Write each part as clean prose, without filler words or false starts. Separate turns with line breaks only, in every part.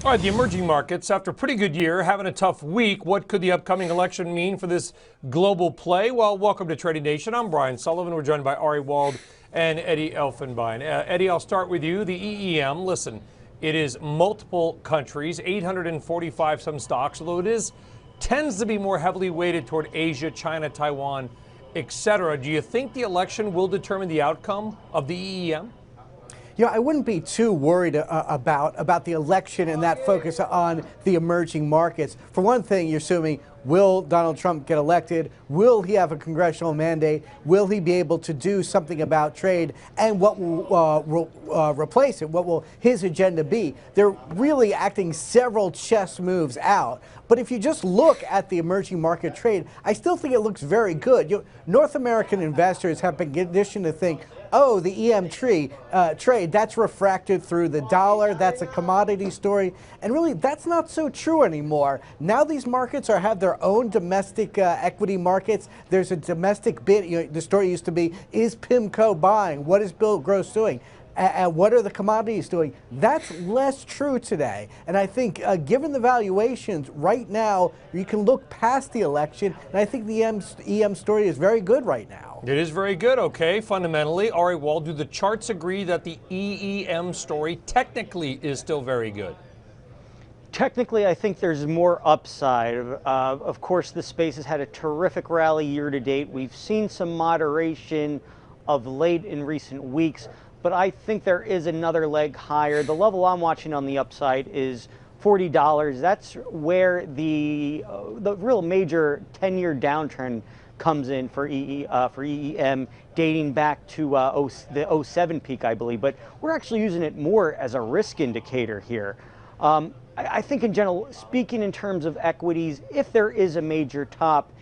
All right, the emerging markets, after a pretty good year, having a tough week. What could the upcoming election mean for this global play? Well, welcome to Trading Nation. I'm Brian Sullivan. We're joined by Wald and Eddy Elfenbein. Eddy, I'll start with you. The EEM, listen, it is multiple countries, 845 some stocks, although tends to be more heavily weighted toward Asia, China, Taiwan, etc. Do you think the election will determine the outcome of the EEM?
You know, I wouldn't be too worried about the election and that focus on the emerging markets. For one thing, you're assuming, will Donald Trump get elected? Will he have a congressional mandate? Will he be able to do something about trade? And what will replace it? What will his agenda be? They're really acting several chess moves out. But if you just look at the emerging market trade, I still think it looks very good. North American investors have been conditioned to think, oh, the EM trade, that's refracted through the dollar, that's a commodity story. And really, that's not so true anymore. Now these markets have their own domestic equity markets. There's a domestic bid. The story used to be, is PIMCO buying? What is Bill Gross doing? And what are the commodities doing? That's less true today. And I think given the valuations right now, you can look past the election. And I think the EM story is very good right now.
It is very good, okay, fundamentally. All right, Wald, do the charts agree that the EEM story technically is still very good?
Technically, I think there's more upside. Of course, the space has had a terrific rally year to date. We've seen some moderation of late in recent weeks, but I think there is another leg higher. The level I'm watching on the upside is $40. That's where the real major 10-year downtrend comes in for EEM, dating back to the 07 peak, I believe. But we're actually using it more as a risk indicator here. I think in general, speaking in terms of equities, if there is a major top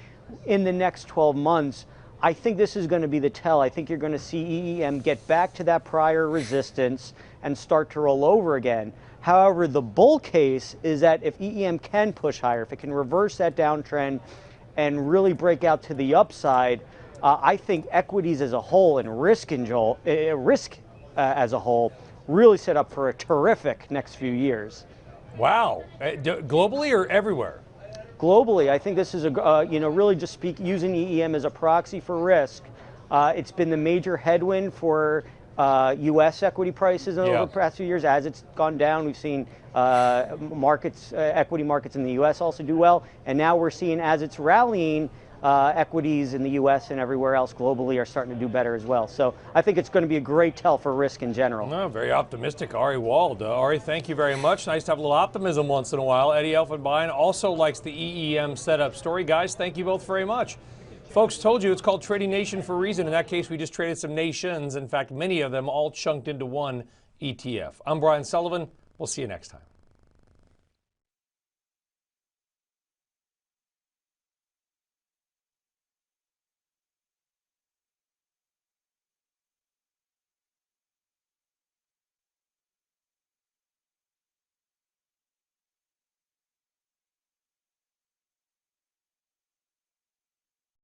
in the next 12 months, I think this is going to be the tell. I think you're going to see EEM get back to that prior resistance and start to roll over again. However, the bull case is that if EEM can push higher, if it can reverse that downtrend and really break out to the upside, I think equities as a whole and risk as a whole really set up for a terrific next few years.
Wow. Globally or everywhere?
Globally, I think this is really just using EEM as a proxy for risk. It's been the major headwind for U.S. equity prices over the past few years. As it's gone down, we've seen equity markets in the U.S. also do well, and now we're seeing, as it's rallying, equities in the U.S. and everywhere else globally are starting to do better as well. So I think it's going to be a great tell for risk in general.
No, very optimistic, Wald. Thank you very much. Nice to have a little optimism once in a while. Eddy Elfenbein also likes the EEM setup story. Guys, thank you both very much. Folks, told you it's called Trading Nation for a reason. In that case, we just traded some nations. In fact, many of them all chunked into one ETF. I'm Brian Sullivan. We'll see you next time.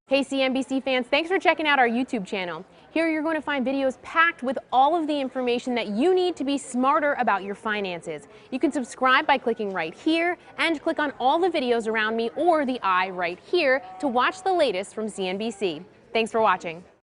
Hey CNBC fans, thanks for checking out our YouTube channel. Here you're going to find videos packed with all of the information that you need to be smarter about your finances. You can subscribe by clicking right here and click on all the videos around me or the I right here to watch the latest from CNBC. Thanks for watching.